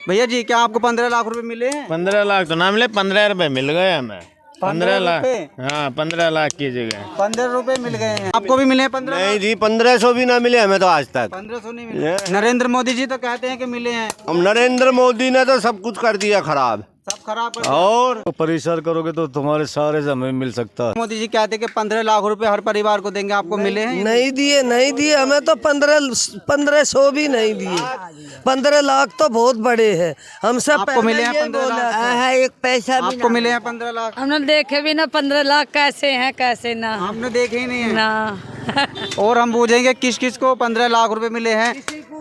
भैया जी क्या आपको 15 लाख रुपए मिले हैं? 15 लाख तो ना मिले, 15 रुपए मिल गए हमें। 15 लाख, हाँ 15 लाख की जगह 15 रुपए मिल गए हैं। आपको भी मिले हैं 15? नहीं जी, 1500 भी ना मिले हमें तो आज तक। 1500 नहीं मिले। नरेंद्र मोदी जी तो कहते हैं कि मिले हैं। हम नरेंद्र मोदी ने तो सब कुछ कर दिया खराब, सब खराब कर दिया। और तो परिसर करोगे तो तुम्हारे सारे से हमें मिल सकता है। मोदी जी कहते हैं कि 15 लाख रुपए हर परिवार को देंगे, आपको मिले हैं? नहीं दिए हमें तो 1500 भी नहीं दिए। 15 लाख तो बहुत बड़े हैं, हमसे आपको मिले हैं 15 लाख? एक पैसा भी आपको मिले हैं 15 लाख? हमने देखे भी ना 15 लाख कैसे हैं कैसे ना। हमने देखे ही नहीं है ना। और हम पूछेंगे किस किस को 15 लाख रुपए मिले हैं?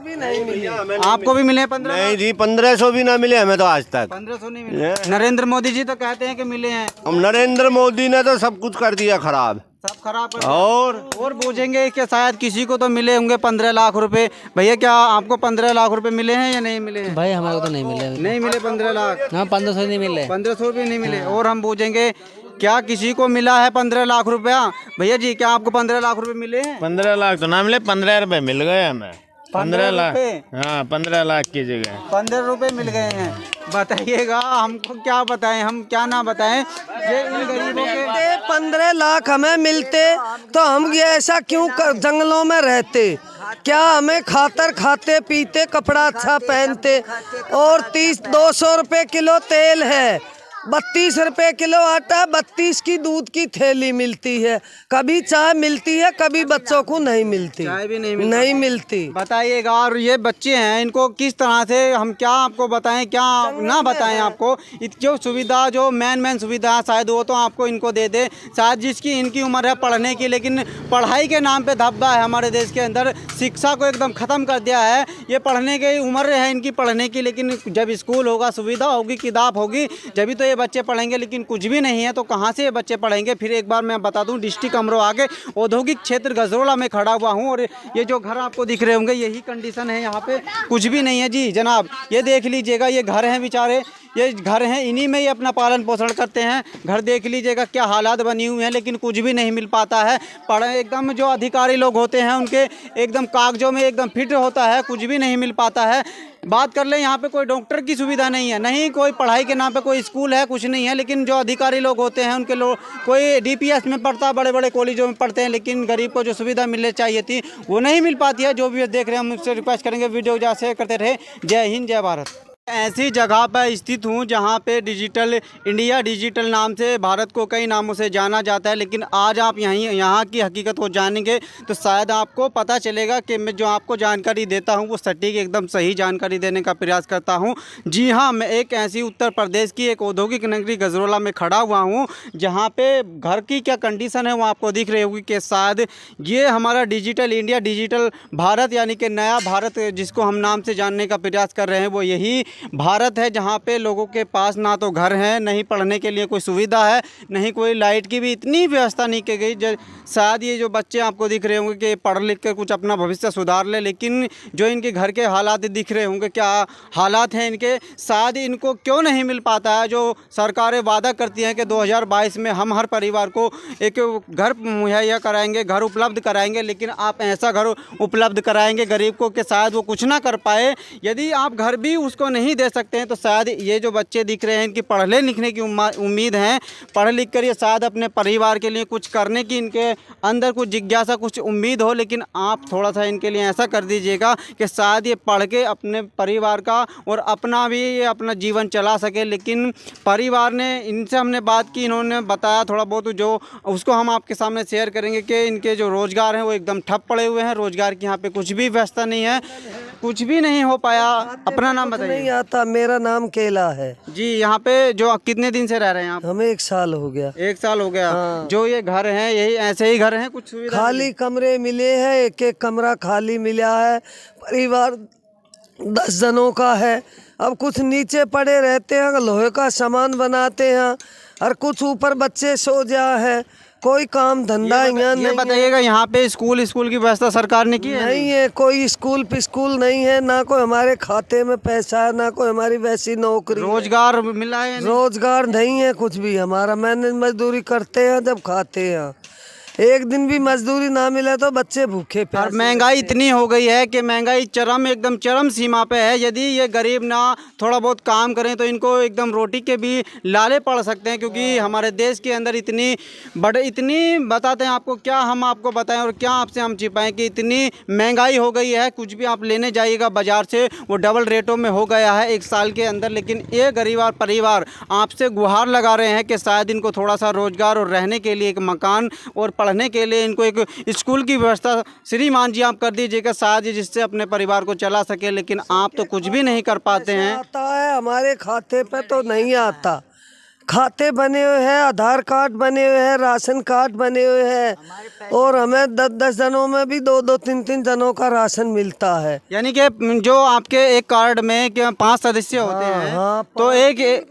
आपको भी मिले हैं 15 नहीं जी, 1500 भी ना मिले हमें तो आज तक। 1500 नहीं मिले। नरेंद्र मोदी जी तो कहते हैं कि मिले हैं। हम नरेंद्र मोदी ने तो सब कुछ कर दिया खराब, सब खराब कर दिया। और पूछेंगे कि शायद किसी को तो मिले होंगे 15 लाख रुपए। भैया क्या आपको 15 लाख रुपए मिले हैं या नहीं मिले हैं? भाई हमारे को तो नहीं मिले। नहीं मिले 15 लाख? हाँ 1500 नहीं मिले। 1500 भी नहीं मिले। और हम पूछेंगे क्या किसी को मिला है 15 लाख रुपया? भैया जी क्या आपको 15 लाख रुपए मिले हैं? 15 लाख तो ना मिले, 15 रुपए मिल गए हमें। 15 लाख, हाँ 15 लाख की जगह 15 रुपए मिल गए हैं। बताइएगा हमको क्या बताएं, हम क्या ना बताएं। ये इन गरीबों के 15 लाख हमें मिलते तो हम ये ऐसा क्यों जंगलों में रहते? क्या हमें खाते पीते, कपड़ा अच्छा पहनते। और 200 रुपए किलो तेल है, 32 रुपए किलो आटा, 32 की दूध की थैली मिलती है। कभी चाय मिलती है, कभी बच्चों को नहीं मिलती। चाय भी नहीं मिलती। बताइएगा। और ये बच्चे हैं, इनको किस तरह से हम क्या आपको बताएं, क्या ना बताएं आपको। जो सुविधा, जो मेन सुविधा है शायद वो तो आपको इनको दे दे, शायद जिसकी इनकी उम्र है पढ़ने की। लेकिन पढ़ाई के नाम पे धब्बा है हमारे देश के अंदर, शिक्षा को एकदम ख़त्म कर दिया है। ये पढ़ने की उम्र है इनकी पढ़ने की, लेकिन जब स्कूल होगा, सुविधा होगी, किताब होगी, जब तो ये बच्चे पढ़ेंगे। लेकिन कुछ भी नहीं है तो कहाँ से ये बच्चे पढ़ेंगे? फिर एक बार मैं बता दूं, डिस्ट्रिक्ट अमरोहा आगे औद्योगिक क्षेत्र गजरोला में खड़ा हुआ हूं और ये जो घर आपको दिख रहे होंगे यही कंडीशन है यहाँ पे। कुछ भी नहीं है जी जनाब, ये देख लीजिएगा। ये घर हैं बेचारे, ये घर हैं, इन्हीं में ही अपना पालन पोषण करते हैं। घर देख लीजिएगा क्या हालात बनी हुई हैं, लेकिन कुछ भी नहीं मिल पाता है। पढ़े एकदम जो अधिकारी लोग होते हैं उनके एकदम कागजों में एकदम फिट होता है, कुछ भी नहीं मिल पाता है। बात कर लें, यहाँ पे कोई डॉक्टर की सुविधा नहीं है, नहीं कोई पढ़ाई के नाम पे कोई स्कूल है, कुछ नहीं है। लेकिन जो अधिकारी लोग होते हैं उनके लोग, कोई DPS में पढ़ता, बड़े बड़े कॉलेजों में पढ़ते हैं, लेकिन गरीब को जो सुविधा मिलनी चाहिए थी वो नहीं मिल पाती है। जो भी देख रहे हैं हम उससे रिक्वेस्ट करेंगे वीडियो ज़्यादा शेयर करते रहे। जय हिंद, जय भारत। ऐसी जगह पर स्थित हूँ जहाँ पे डिजिटल इंडिया, डिजिटल नाम से भारत को कई नामों से जाना जाता है। लेकिन आज आप यहाँ की हकीकत को जानेंगे तो शायद आपको पता चलेगा कि मैं जो आपको जानकारी देता हूँ वो सटीक एकदम सही जानकारी देने का प्रयास करता हूँ। जी हाँ, मैं एक ऐसी उत्तर प्रदेश की एक औद्योगिक नगरी गजरोला में खड़ा हुआ हूँ जहाँ पे घर की क्या कंडीशन है वो आपको दिख रही होगी कि शायद ये हमारा डिजिटल इंडिया, डिजिटल भारत यानी कि नया भारत जिसको हम नाम से जानने का प्रयास कर रहे हैं वो यही भारत है, जहाँ पे लोगों के पास ना तो घर है, नहीं पढ़ने के लिए कोई सुविधा है, नहीं कोई लाइट की भी इतनी व्यवस्था नहीं की गई। शायद ये जो बच्चे आपको दिख रहे होंगे कि पढ़ लिख कर कुछ अपना भविष्य सुधार ले, लेकिन जो इनके घर के हालात दिख रहे होंगे, क्या हालात हैं इनके, शायद इनको क्यों नहीं मिल पाता है। जो सरकारें वादा करती हैं कि 2022 में हम हर परिवार को एक घर मुहैया कराएंगे, घर उपलब्ध कराएंगे, लेकिन आप ऐसा घर उपलब्ध कराएंगे गरीब को कि शायद वो कुछ ना कर पाए। यदि आप घर भी उसको नहीं दे सकते हैं तो शायद ये जो बच्चे दिख रहे हैं इनकी पढ़ने लिखने की उम्मीद है, पढ़ लिख कर ये शायद अपने परिवार के लिए कुछ करने की इनके अंदर कुछ जिज्ञासा, कुछ उम्मीद हो। लेकिन आप थोड़ा सा इनके लिए ऐसा कर दीजिएगा कि शायद ये पढ़ के अपने परिवार का और अपना भी ये अपना जीवन चला सके। लेकिन परिवार ने, इनसे हमने बात की, इन्होंने बताया थोड़ा बहुत जो उसको हम आपके सामने शेयर करेंगे कि इनके जो रोज़गार हैं वो एकदम ठप पड़े हुए हैं। रोज़गार की यहाँ पे कुछ भी व्यवस्था नहीं है, कुछ भी नहीं हो पाया। अपना नाम बताइए। नहीं आता, मेरा नाम केला है जी। यहाँ पे जो कितने दिन से रह रहे हैं आप? हमें 1 साल हो गया। 1 साल हो गया। हाँ। जो ये घर हैं यही ऐसे ही घर हैं, कुछ सुविधा खाली कमरे मिले हैं, एक कमरा खाली मिला है। परिवार 10 जनों का है। अब कुछ नीचे पड़े रहते हैं, लोहे का सामान बनाते हैं, और कुछ ऊपर बच्चे सो जा है। कोई काम धंधा यहाँ नहीं। ये बताइएगा यहाँ पे स्कूल की व्यवस्था सरकार ने की है? नहीं है, कोई स्कूल नहीं है, ना कोई हमारे खाते में पैसा है, ना कोई हमारी वैसी नौकरी। रोजगार मिला है? रोजगार नहीं है कुछ भी हमारा। मैंने मजदूरी करते हैं जब खाते हैं। एक दिन भी मजदूरी ना मिले तो बच्चे भूखे और प्यासे महंगाई इतनी हो गई है कि महंगाई एकदम चरम सीमा पे है। यदि ये गरीब ना थोड़ा बहुत काम करें तो इनको एकदम रोटी के भी लाले पड़ सकते हैं, क्योंकि हमारे देश के अंदर इतनी बताते हैं आपको, क्या हम आपको बताएं और क्या आपसे हम छिपाएं कि इतनी महंगाई हो गई है। कुछ भी आप लेने जाइएगा बाज़ार से वो डबल रेटों में हो गया है 1 साल के अंदर। लेकिन ये गरीब और परिवार आपसे गुहार लगा रहे हैं कि शायद इनको थोड़ा सा रोज़गार और रहने के लिए एक मकान और पढ़ने के लिए इनको एक स्कूल की व्यवस्था श्रीमान जी आप कर दीजिएगा, शायद जिससे अपने परिवार को चला सके। लेकिन आप तो कुछ भी नहीं कर पाते हैं। आता है हमारे खाते पे तो नहीं आता। खाते बने हुए हैं, आधार कार्ड बने हुए हैं, राशन कार्ड बने हुए हैं और हमें 10-10 जनों में भी 2-2, 3-3 जनों का राशन मिलता है। यानी कि जो आपके एक कार्ड में 5 सदस्य होते हैं हाँ, तो एक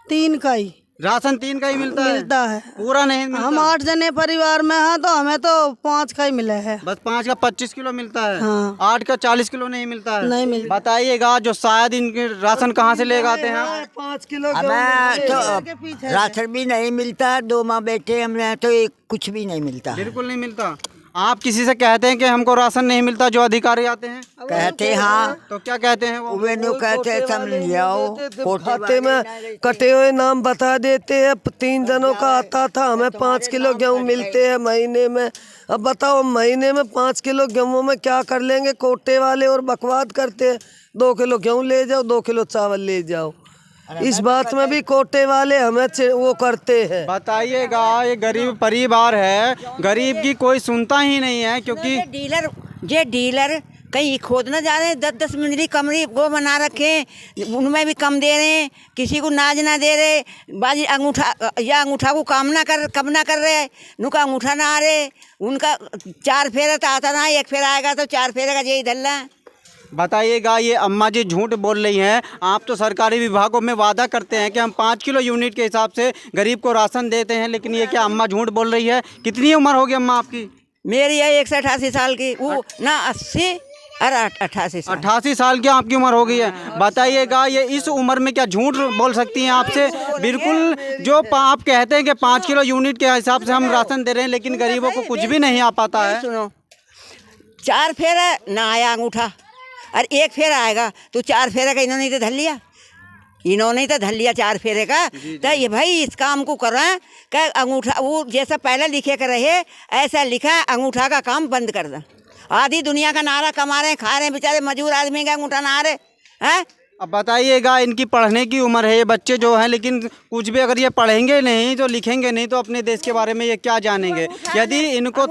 3 का ही राशन 3 का ही मिलता है, पूरा नहीं मिलता। हम 8 जने परिवार में हैं तो हमें तो 5 का ही मिला है। बस 5 का 25 किलो मिलता है। हाँ। 8 का 40 किलो नहीं मिलता है। नहीं मिलता। बताइएगा जो शायद इनके राशन कहाँ से ले आते हैं। 5 किलो हमें तो राशन भी नहीं मिलता, 2 माँ बेटे हमने तो कुछ भी नहीं मिलता। बिल्कुल नहीं मिलता। आप किसी से कहते हैं कि हमको राशन नहीं मिलता, जो अधिकारी आते हैं कहते हाँ, तो क्या कहते हैं वो? वे नो कहते सब ले आओ। खाते में कटे हुए नाम बता देते हैं। 3 जनों का आता था, हमें 5 किलो गेहूँ मिलते हैं महीने में। अब बताओ महीने में 5 किलो गेहूँ में क्या कर लेंगे। कोटे वाले और बकवाद करते हैं, 2 किलो गेहूँ ले जाओ, 2 किलो चावल ले जाओ। इस बात में भी कोटे वाले हमें वो करते हैं। बताइएगा, ये गरीब परिवार है, गरीब की कोई सुनता ही नहीं है। क्योंकि डीलर कहीं खोद न जा रहे हैं, 10-10 मंजिली कमरे वो बना रखे, उनमें भी कम दे रहे हैं, किसी को नाज ना दे रहे। बाजी अंगूठा को कम ना कर रहे, उनका अंगूठा ना आ रहे। उनका 4 फेरा तो आता ना, 1 फेरा आएगा तो 4 फेरे का यही धल्ला। बताइएगा, ये अम्मा जी झूठ बोल रही हैं। आप तो सरकारी विभागों में वादा करते हैं कि हम 5 किलो यूनिट के हिसाब से गरीब को राशन देते हैं, लेकिन ये क्या अम्मा झूठ बोल रही है? कितनी उम्र होगी अम्मा आपकी? मेरी है 188 साल की, वो ना 80 और 88 साल। 88 साल की आपकी उम्र हो गई है। बताइएगा, ये इस उम्र में क्या झूठ बोल सकती हैं आपसे? बिल्कुल, जो आप कहते हैं कि 5 किलो यूनिट के हिसाब से हम राशन दे रहे हैं, लेकिन गरीबों को कुछ भी नहीं आ पाता है। सुनो, 4 फेरा ना आया अंगूठा और 1 फेरा आएगा तो 4 फेरे का इन्होंने तो धर लिया, 4 फेरे का। तो ये भाई इस काम को कर रहे हैं कि अंगूठा वो जैसा पहले लिखे कर रहे ऐसा लिखा है, अंगूठा का काम बंद कर दो। आधी दुनिया का नारा कमा रहे हैं, खा रहे हैं बेचारे मजदूर आदमी का अंगूठा ना आ रहे हैं। अब बताइएगा, इनकी पढ़ने की उम्र है, ये बच्चे जो हैं, लेकिन कुछ भी अगर ये पढ़ेंगे नहीं तो लिखेंगे नहीं तो अपने देश के बारे में ये क्या जानेंगे? यदि इनको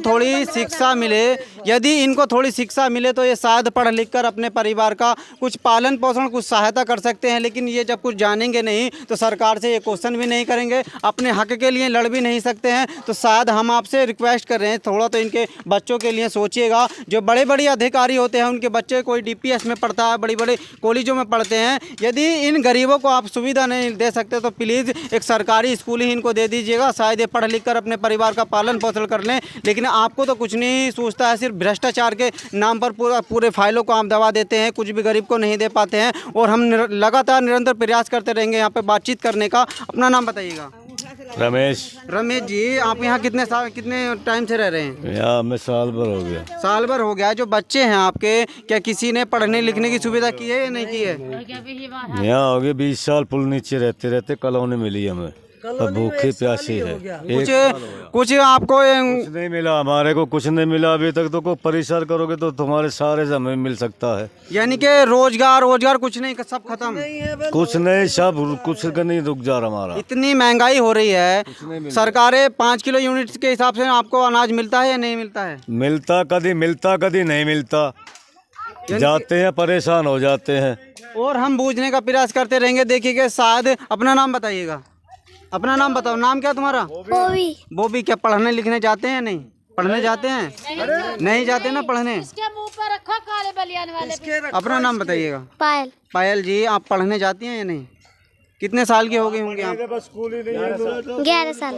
थोड़ी शिक्षा मिले तो ये शायद पढ़ लिख कर अपने परिवार का कुछ पालन पोषण, कुछ सहायता कर सकते हैं। लेकिन ये जब कुछ जानेंगे नहीं तो सरकार से ये क्वेश्चन भी नहीं करेंगे, अपने हक के लिए लड़ भी नहीं सकते हैं। तो शायद हम आपसे रिक्वेस्ट कर रहे हैं, थोड़ा तो इनके बच्चों के लिए सोचिएगा। जो बड़े बड़े अधिकारी होते हैं उनके बच्चे कोई DPS में पढ़ता है, बड़ी बड़े कॉलेजों में पढ़ते हैं। यदि इन गरीबों को आप सुविधा नहीं दे सकते तो प्लीज़ एक सरकारी स्कूल ही इनको दे दीजिएगा, शायद ये पढ़ लिख कर अपने परिवार का पालन पोषण कर लें। लेकिन आपको तो कुछ नहीं सूझता है, सिर्फ भ्रष्टाचार के नाम पर पूरे फाइलों को आप दबा देते हैं, कुछ भी गरीब को नहीं दे पाते हैं। और हम लगातार निरंतर प्रयास करते रहेंगे यहाँ पर बातचीत करने का। अपना नाम बताइएगा। रमेश जी, आप यहाँ कितने टाइम से रह रहे हैं? यहाँ में साल भर हो गया। साल भर हो गया। जो बच्चे हैं आपके, क्या किसी ने पढ़ने लिखने की सुविधा की है या नहीं की है? यहाँ हो गए 20 साल पुल नीचे रहते कॉलोनी मिली हमें, अब भूखे प्यासे है। कुछ आपको कुछ नहीं मिला, हमारे को कुछ नहीं मिला अभी तक। तो को परेशान करोगे तो तुम्हारे सारे हमें मिल सकता है। यानी कि रोजगार कुछ नहीं, सब खत्म, कुछ नहीं, सब कुछ का नहीं रुक जा रहा हमारा। इतनी महंगाई हो रही है। सरकारें 5 किलो यूनिट के हिसाब से आपको अनाज मिलता है या नहीं मिलता है? मिलता कभी नहीं मिलता, जाते हैं परेशान हो जाते हैं। और हम बूझने का प्रयास करते रहेंगे। देखिए, शायद अपना नाम बताइएगा। अपना नाम बताओ। नाम क्या तुम्हारा? बॉबी। क्या पढ़ने लिखने जाते हैं? नहीं पढ़ने जाते हैं? नहीं जाते ना पढ़ने। अपना नाम बताइएगा। पायल जी, आप पढ़ने जाती हैं या नहीं? कितने साल की हो गई होंगी आप?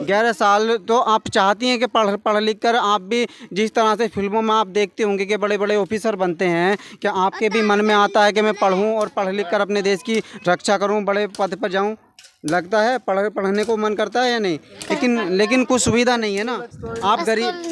11 साल। तो आप चाहती हैं कि पढ़ लिख कर आप भी जिस तरह से फिल्मों में आप देखते होंगे कि बड़े बड़े ऑफिसर बनते हैं, क्या आपके भी मन में आता है कि मैं पढ़ूं और पढ़ लिख कर अपने देश की रक्षा करूं, बड़े पद पर जाऊं? लगता है पढ़ने को मन करता है या नहीं? लेकिन कुछ सुविधा नहीं है ना। आप गरीब,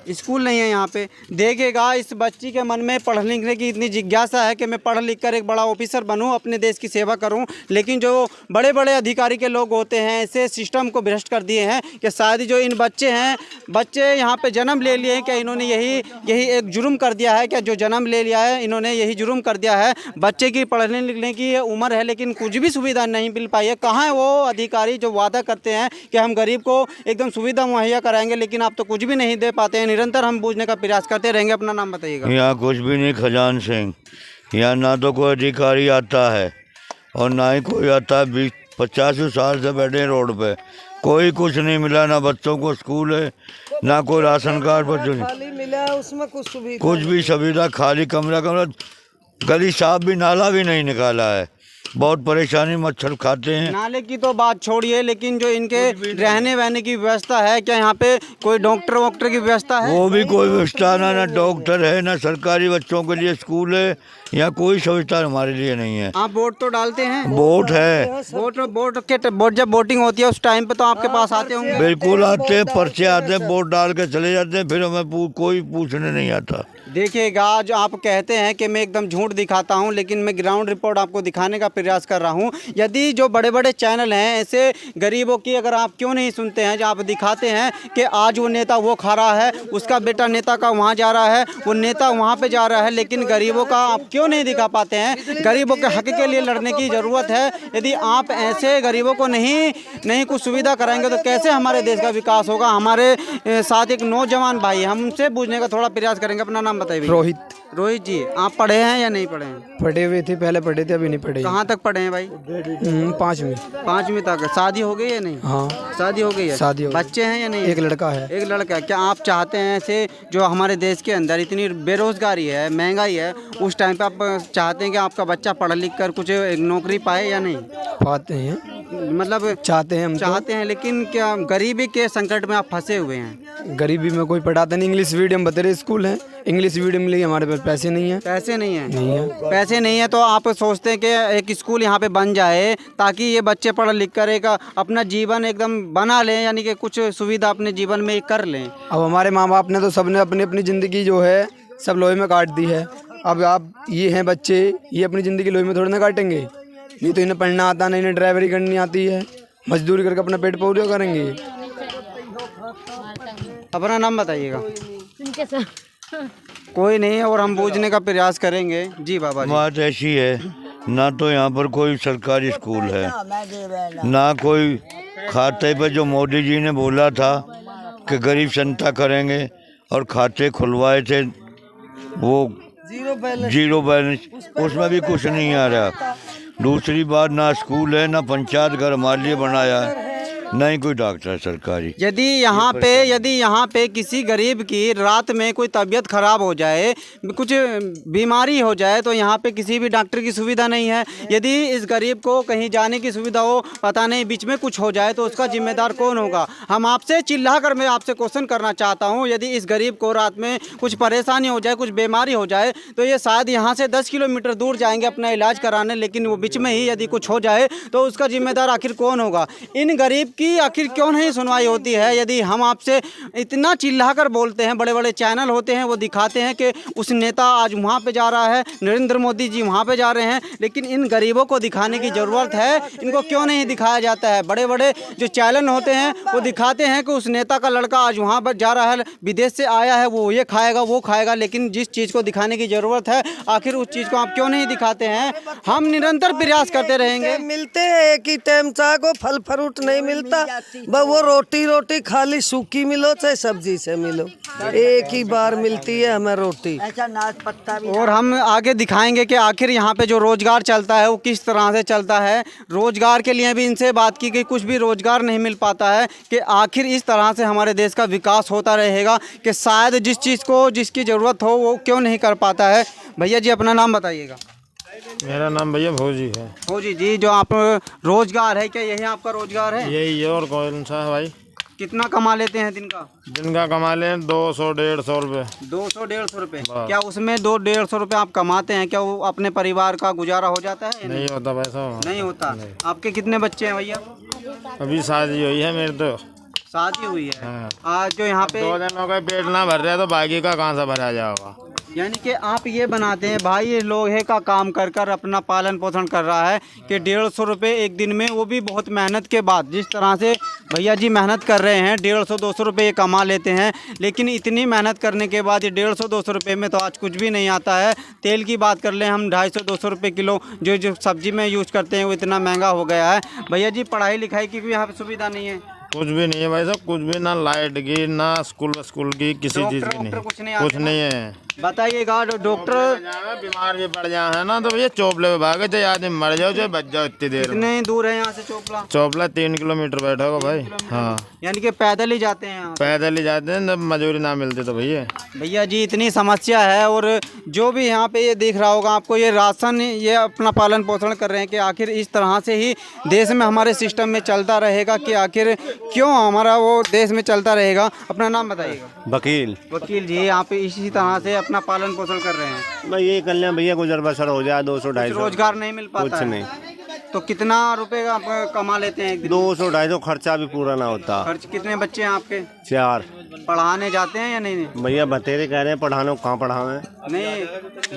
स्कूल नहीं है यहाँ पे। देखिएगा इस बच्ची के मन में पढ़ लिखने की इतनी जिज्ञासा है कि मैं पढ़ लिख कर एक बड़ा ऑफिसर बनूं, अपने देश की सेवा करूं। लेकिन जो बड़े बड़े अधिकारी के लोग होते हैं ऐसे सिस्टम को भ्रष्ट कर दिए हैं कि शायद जो इन बच्चे हैं, बच्चे यहाँ पे जन्म ले लिए हैं, क्या इन्होंने यही एक जुर्म कर दिया है? क्या जो जन्म ले लिया है इन्होंने यही जुर्म कर दिया है? बच्चे की पढ़ने लिखने की उम्र है लेकिन कुछ भी सुविधा नहीं मिल पाई है। कहाँ है वो अधिकारी जो वादा करते हैं कि हम गरीब को एकदम सुविधा मुहैया कराएंगे, लेकिन आप तो कुछ भी नहीं दे पाते हैं। निरंतर हम बूझने का प्रयास करते रहेंगे। अपना नाम बताइएगा। यहाँ कुछ भी नहीं खजान सिंह, यहाँ ना तो कोई अधिकारी आता है और ना ही कोई आता है। 50 साल से बैठे हैं रोड पे, कोई कुछ नहीं मिला। ना बच्चों को स्कूल है, ना कोई राशन कार्ड पर खाली मिला है, उसमें कुछ सुविधा कुछ भी सुविधा, खाली कमरा, गली साफ भी, नाला भी नहीं निकाला है। बहुत परेशानी, मच्छर खाते हैं। नाले की तो बात छोड़िए, लेकिन जो इनके रहने वहने की व्यवस्था है, क्या यहाँ पे कोई डॉक्टर वॉक्टर की व्यवस्था है? वो भी कोई व्यवस्था ना डॉक्टर है, ना सरकारी बच्चों के लिए स्कूल है। यहाँ कोई सुविधा हमारे लिए नहीं है। आप वोट तो डालते हैं? वोट है, वोट जब वोटिंग होती है उस टाइम पे तो आपके पास आते होंगे? बिल्कुल आते हैं, पर्चे आते हैं, वोट डाल के चले जाते हैं, फिर हमें कोई पूछने नहीं आता। देखिएगा, जो आप कहते हैं कि मैं एकदम झूठ दिखाता हूं, लेकिन मैं ग्राउंड रिपोर्ट आपको दिखाने का प्रयास कर रहा हूं। यदि जो बड़े बड़े चैनल हैं ऐसे गरीबों की अगर आप क्यों नहीं सुनते हैं, जो आप दिखाते हैं कि आज वो नेता वो खा रहा है, उसका बेटा नेता का वहां जा रहा है, वो नेता वहां पे जा रहा है, लेकिन गरीबों का आप क्यों नहीं दिखा पाते हैं? गरीबों के हक के लिए लड़ने की ज़रूरत है। यदि आप ऐसे गरीबों को नहीं कुछ सुविधा कराएंगे तो कैसे हमारे देश का विकास होगा? हमारे साथ एक नौजवान भाई, हम उनसे पूछने का थोड़ा प्रयास करेंगे। अपना नाम बताइए। रोहित जी, आप पढ़े हैं या नहीं पढ़े हैं? पढ़े हुए थे, पहले पढ़े थे, अभी नहीं पढ़े। कहाँ तक पढ़े हैं भाई? 5वीं तक। शादी हो गई है नहीं? हाँ, शादी हो गई है। शादी हो गई। बच्चे हैं या नहीं? एक लड़का है। एक लड़का। क्या आप चाहते हैं ऐसे जो हमारे देश के अंदर इतनी बेरोजगारी है, महंगाई है, उस टाइम पे आप चाहते हैं कि आपका बच्चा पढ़ लिख कर कुछ एक नौकरी पाए या नहीं? पाते हैं, मतलब चाहते हैं, हम चाहते हैं, लेकिन क्या गरीबी के संकट में आप फंसे हुए हैं? गरीबी में कोई पढ़ाता नहीं। इंग्लिश मीडियम बतेरे स्कूल है, इंग्लिश मीडियम के लिए हमारे पास पैसे नहीं है। पैसे नहीं है? पैसे नहीं है तो आप सोचते हैं कि एक स्कूल यहाँ पे बन जाए ताकि ये बच्चे पढ़ लिख कर एक अपना जीवन एकदम बना लें, यानी कि कुछ सुविधा अपने जीवन में कर लें। अब हमारे माँ बाप ने तो सबने अपनी अपनी ज़िंदगी जो है सब लोहे में काट दी है। अब आप ये हैं बच्चे, ये अपनी ज़िंदगी लोहे में थोड़ी ना काटेंगे। नहीं तो इन्हें पढ़ना आता नहीं, इन्हें ड्राइवरी करनी आती है, मजदूरी करके अपना पेट पूरा करेंगे। अपना नाम बताइएगा। कोई नहीं, और हम पूछने का प्रयास करेंगे। जी बाबा जी। बात ऐसी है, ना तो यहाँ पर कोई सरकारी स्कूल है, ना कोई खाते पे जो मोदी जी ने बोला था कि गरीब जनता करेंगे और खाते खुलवाए थे वो जीरो बैलेंस, उसमें भी कुछ नहीं आ रहा। दूसरी बात, ना स्कूल है, ना पंचायत घर हमारे लिए बनाया है, नहीं कोई डॉक्टर सरकारी। यदि यहाँ पे किसी गरीब की रात में कोई तबीयत खराब हो जाए, कुछ बीमारी हो जाए, तो यहाँ पे किसी भी डॉक्टर की सुविधा नहीं है। यदि इस गरीब को कहीं जाने की सुविधा हो, पता नहीं बीच में कुछ हो जाए तो उसका जिम्मेदार कौन होगा? हम आपसे चिल्ला कर मैं आपसे क्वेश्चन करना चाहता हूँ, यदि इस गरीब को रात में कुछ परेशानी हो जाए, कुछ बीमारी हो जाए, तो ये शायद यहाँ से 10 किलोमीटर दूर जाएंगे अपना इलाज कराने, लेकिन वो बीच में ही यदि कुछ हो जाए तो उसका जिम्मेदार आखिर कौन होगा? इन गरीब की आखिर क्यों नहीं सुनवाई होती है? यदि हम आपसे इतना चिल्लाकर बोलते हैं, बड़े बड़े चैनल होते हैं वो दिखाते हैं कि उस नेता आज वहाँ पे जा रहा है, नरेंद्र मोदी जी वहाँ पे जा रहे हैं, लेकिन इन गरीबों को दिखाने की ज़रूरत है। इनको क्यों नहीं दिखाया जाता है? बड़े बड़े जो चैनल होते हैं वो दिखाते हैं कि उस नेता का लड़का आज वहाँ पर जा रहा है, विदेश से आया है, वो ये खाएगा वो खाएगा, लेकिन जिस चीज़ को दिखाने की ज़रूरत है आखिर उस चीज़ को आप क्यों नहीं दिखाते हैं? हम निरंतर प्रयास करते रहेंगे। मिलते हैं एक ही टाइम, चाहे को फल फ्रूट नहीं मिलता, बस वो रोटी खाली सूखी मिलो चाहे सब्जी से मिलो, एक ही बार मिलती है हमें रोटी। ऐसा नाच पत्ता भी। और हम आगे दिखाएंगे कि आखिर यहाँ पे जो रोजगार चलता है वो किस तरह से चलता है। रोजगार के लिए भी इनसे बात की गई, कुछ भी रोजगार नहीं मिल पाता है कि आखिर इस तरह से हमारे देश का विकास होता रहेगा कि शायद जिस चीज़ को जिसकी ज़रूरत हो वो क्यों नहीं कर पाता है। भैया जी अपना नाम बताइएगा। मेरा नाम भैया भोजी है। भोजी जी, जो आप रोजगार है, क्या यही आपका रोजगार है? यही है, और कौन सा है भाई? कितना कमा लेते हैं दिन का? दिन का कमा लें 200-150 रुपये। 200-150 रुपये। क्या उसमें 200-150 रुपये आप कमाते हैं, क्या वो अपने परिवार का गुजारा हो जाता है? नहीं होता पैसा। नहीं होता। आपके कितने बच्चे हैं भैया? अभी शादी हुई है मेरी तो। शादी हुई है। हाँ। आज जो यहाँ पे 2 दिन हो गए पेट ना भर रहा है तो बाकी का कहाँ से भरा जाएगा। यानी कि आप ये बनाते हैं भाई, ये लोहे का काम कर कर अपना पालन पोषण कर रहा है कि 150 रुपये एक दिन में, वो भी बहुत मेहनत के बाद। जिस तरह से भैया जी मेहनत कर रहे हैं 150-200 रुपये ये कमा लेते हैं, लेकिन इतनी मेहनत करने के बाद ये 150-200 रुपये में तो आज कुछ भी नहीं आता है। तेल की बात कर लें हम 250-200 रुपये किलो जो सब्जी में यूज़ करते हैं वो इतना महंगा हो गया है। भैया जी पढ़ाई लिखाई की भी यहाँ पर सुविधा नहीं है? कुछ भी नहीं है भाई साहब, कुछ भी, ना लाइट की ना स्कूल की किसी चीज़ की नहीं, कुछ नहीं है। बताइएगा डॉक्टर बीमार भी पड़ जाए है ना तो भैया चोपले पे भागे, चाहे आदमी मर जाओ चाहे बच जाओ। इतनी देर कितने दूर है यहाँ से चोपला? चोपला 3 किलोमीटर बैठा होगा भाई। हाँ, यानी कि पैदल ही जाते हैं आप? पैदल ही जाते हैं, जब मजदूरी ना मिलती तो भैया जी इतनी समस्या है। और जो भी यहाँ पे ये दिख रहा होगा आपको, ये राशन ये अपना पालन पोषण कर रहे हैं कि आखिर इस तरह से ही देश में हमारे सिस्टम में चलता रहेगा कि आखिर क्यों हमारा वो देश में चलता रहेगा। अपना नाम बताइएगा। वकील जी, आप इसी तरह से अपना पालन पोषण कर रहे हैं? मैं यही कर लें भैया, गुजर बसर हो जाए, 200-250। रोजगार नहीं मिल पाता? कुछ नहीं। तो कितना रुपए का आप कमा लेते हैं एक दिन? 200-250, खर्चा भी पूरा ना होता। खर्च कितने बच्चे हैं आपके? 4। पढ़ाने जाते हैं या नहीं? भैया बतेरे कह रहे हैं पढ़ाने को, कहाँ पढ़ावे? नहीं,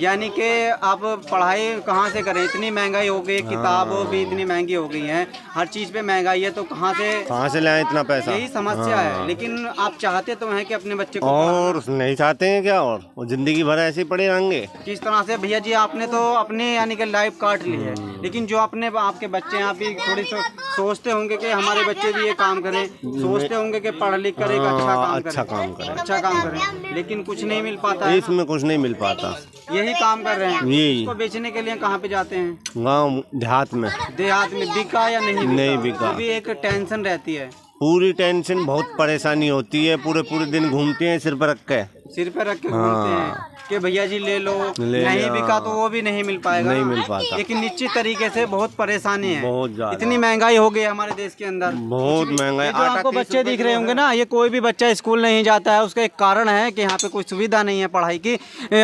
यानी कि आप पढ़ाई कहाँ से करें? इतनी महंगाई हो गई, किताब भी इतनी महंगी हो गई है, हर चीज़ पे महंगाई है, तो कहाँ से लाएं इतना पैसा? यही समस्या है। लेकिन आप चाहते तो हैं कि अपने बच्चे को, और नहीं चाहते हैं क्या? और वो जिंदगी भर ऐसे ही पड़े रहेंगे? किस तरह से भैया जी आपने तो अपने यानी कि लाइफ काट ली है, लेकिन जो अपने आपके बच्चे हैं, आप भी थोड़ी सोचते होंगे कि हमारे बच्चे भी ये काम करें, सोचते होंगे कि पढ़ लिख कर एक अच्छा काम करें, लेकिन कुछ नहीं मिल पाता है। इसमें कुछ नहीं मिल पाता। यही काम कर रहे हैं। यही इसको बेचने के लिए कहाँ पे जाते हैं? गाँव देहात में। बिका या नहीं बिका? भी एक टेंशन रहती है, पूरी टेंशन, बहुत परेशानी होती है। पूरे दिन घूमते हैं सिर पर रख के घूमते हैं कि भैया जी ले लो, नहीं बिका तो वो भी नहीं मिल पाएगा, नहीं मिल पाता। लेकिन निश्चित तरीके से बहुत परेशानी है, बहुत ज्यादा। इतनी महंगाई हो गई है हमारे देश के अंदर, बहुत महंगाई। आपको बच्चे दिख रहे होंगे ना, ये कोई भी बच्चा स्कूल नहीं जाता है, उसका एक कारण है कि यहाँ पे कोई सुविधा नहीं है पढ़ाई की।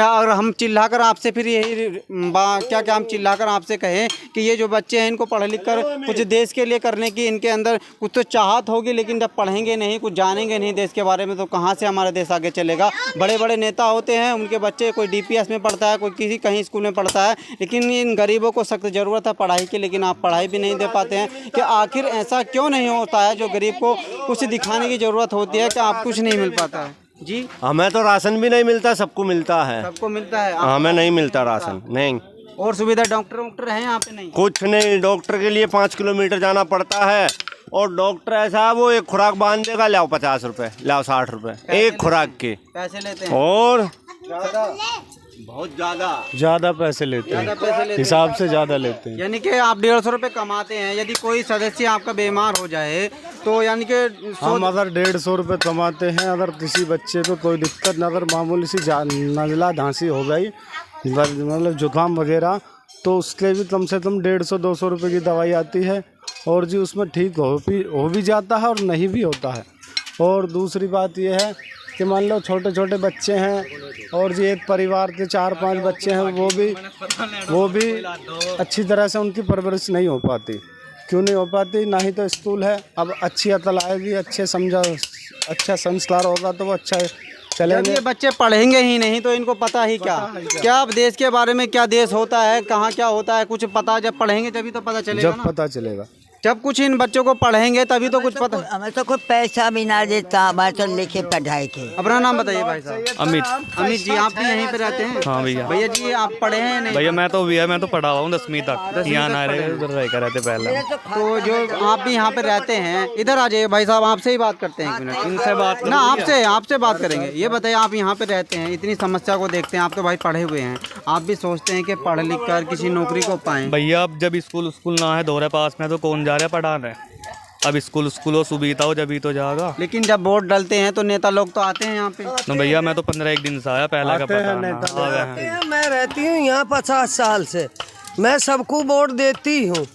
और हम चिल्लाकर आपसे फिर यही क्या हम चिल्लाकर आपसे कहें कि ये जो बच्चे हैं इनको पढ़ लिख कर कुछ देश के लिए करने की इनके अंदर कुछ तो चाहत होगी, लेकिन जब पढ़ेंगे नहीं, कुछ जानेंगे नहीं देश के बारे में, तो कहाँ से हमारा देश आगे चलेगा। बड़े बड़े नेता होते हैं, उनके बच्चे कोई DPS में पढ़ता है, कोई कहीं स्कूल में पढ़ता है, लेकिन इन गरीबों को सख्त ज़रूरत है पढ़ाई की, लेकिन आप पढ़ाई भी नहीं दे पाते हैं। कि आखिर ऐसा क्यों नहीं होता है जो गरीब को कुछ दिखाने की ज़रूरत होती है कि आप कुछ नहीं मिल पाता है? जी हमें तो राशन भी नहीं मिलता, सबको मिलता है। सबको मिलता है, हमें नहीं मिलता राशन। नहीं। और सुविधा डॉक्टर है यहाँ पे? नहीं, कुछ नहीं। डॉक्टर के लिए 5 किलोमीटर जाना पड़ता है, और डॉक्टर ऐसा है वो एक खुराक बांध देगा, लाओ 50 रुपए, लाओ 60 रुपए एक खुराक के पैसे लेते हैं। और बहुत ज़्यादा पैसे लेते हैं, हिसाब से ज़्यादा लेते हैं। यानी कि आप 150 रुपये कमाते हैं, यदि कोई सदस्य आपका बीमार हो जाए तो यानी कि हम अगर 150 रुपये कमाते हैं, अगर किसी बच्चे को कोई दिक्कत न, अगर मामूली सी नज़ला धांसी हो गई, मतलब जुकाम वगैरह, तो उसके भी कम से कम 150-200 रुपये की दवाई आती है, और जी उसमें ठीक हो भी जाता है और नहीं भी होता है। और दूसरी बात यह है कि मान लो छोटे छोटे बच्चे हैं, और जी एक परिवार के 4-5 बच्चे हैं, वो भी अच्छी तरह से उनकी परवरिश नहीं हो पाती। क्यों नहीं हो पाती? ना ही तो स्कूल है। अब अच्छी अकल आएगी, अच्छा संस्कार होगा तो वो अच्छा चलेंगे। ये बच्चे पढ़ेंगे ही नहीं तो इनको पता ही क्या अब देश के बारे में, क्या देश होता है, कहाँ क्या होता है, कुछ पता जब पढ़ेंगे तभी तो पता चलेगा। जब पता चलेगा, जब कुछ इन बच्चों को पढ़ेंगे तभी तो कुछ पता। हमें तो कोई पैसा भी ना देता, हमारे तो लिखे पढ़ाई के। अपना नाम बताइए भाई साहब। अमित जी, आप भी यहीं पे रहते हैं? हाँ भैया। भैया जी आप पढ़े हैं नहीं? भैया मैं तो पढ़ा हुआ हूँ 10वीं तक, यहाँ ना रहते पहले। तो जो आप भी यहाँ पे रहते हैं, इधर आ जाइए भाई साहब, आपसे ही बात करते हैं एक मिनट। इनसे बात ना, आपसे बात करेंगे। ये बताइए, आप यहाँ पे रहते हैं, इतनी समस्या को देखते हैं, आप तो भाई पढ़े हुए हैं, आप भी सोचते हैं कि पढ़ लिख कर किसी नौकरी को पाएं। भैया अब जब स्कूल ना है दोहरे पास में, तो कौन जा रहा है पढ़ाने? अब स्कूल हो, सुविधा हो, जब तो जाएगा। लेकिन जब वोट डलते हैं तो नेता लोग तो आते हैं यहाँ पे। तो भैया मैं तो 15 दिन से आया, पहले का पता मैं रहती हूँ यहाँ 50 साल से, मैं सबको वोट देती हूँ,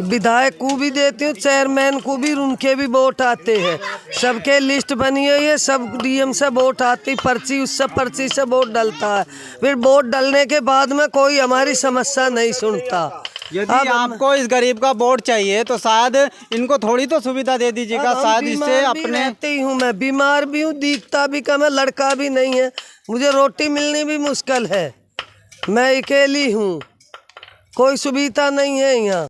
विधायक को भी देती हूँ, चेयरमैन को भी, उनके भी वोट आते हैं। सबके लिस्ट बनी हुई है, सब डीएम से वोट आती, पर्ची उससे पर्ची से वोट डलता है। फिर वोट डलने के बाद में कोई हमारी समस्या नहीं सुनता। यदि आपको इस गरीब का वोट चाहिए तो शायद इनको थोड़ी तो सुविधा दे दीजिएगा, शायद इससे अपने। हूँ मैं बीमार भी हूँ, दिखता भी कम है, लड़का भी नहीं है, मुझे रोटी मिलनी भी मुश्किल है, मैं अकेली हूँ, कोई सुविधा नहीं है यहाँ।